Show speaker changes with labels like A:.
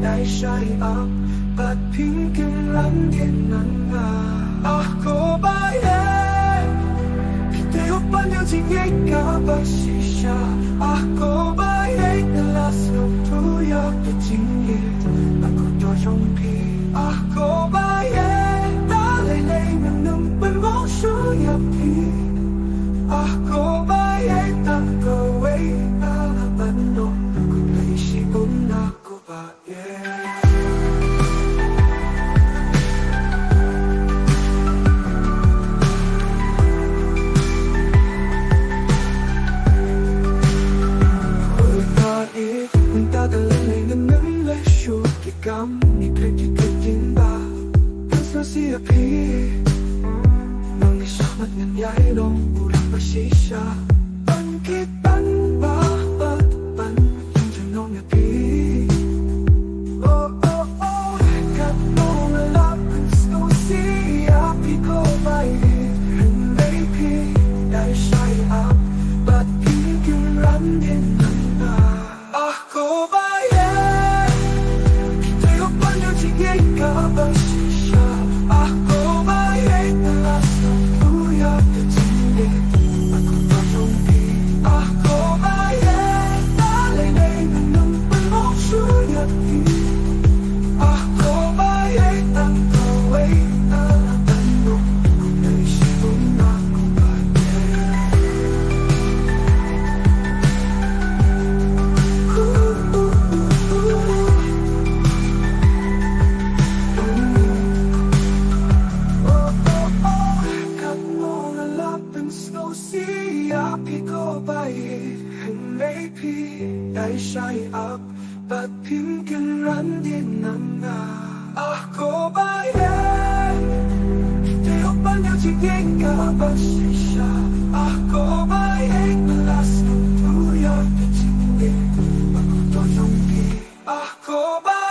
A: ได้ใช้อัพปัดพิงกันรันเย็นนั้นงาBaieid Kita upan yang tinggi kapasisya Baieid na lasong tuyak na tinggi Ako dojong pi Baieid Talay ng numpal mong suyap pi Baieid Ang kaway alabano Khublei shibun ako Baieid Ni kritik ba Puso siya pi Nang isyamat ng yailong Urang pasisya Pangkitan ba Patpan Yung tanong niya pi Oh oh oh Katong alap Gusto siya pi ko Baieid Khublei pi Dahil siya'y up Ba't pinagkiran din na Ako Baieid Kapasisya Baieid na lasong tuyak na tinggi Ako dojong pi Baieid Talay ng numpal mong suyap pi Baieid Ang kaway alabano Khublei shibun ako Baieid Khublei pi Dahil siya'y up Ba't pinagkiran din ng Baieid Kita upan yung tingin kapasisya Baieid na lasong tuyak na tinggi Ako dojong pi Baieid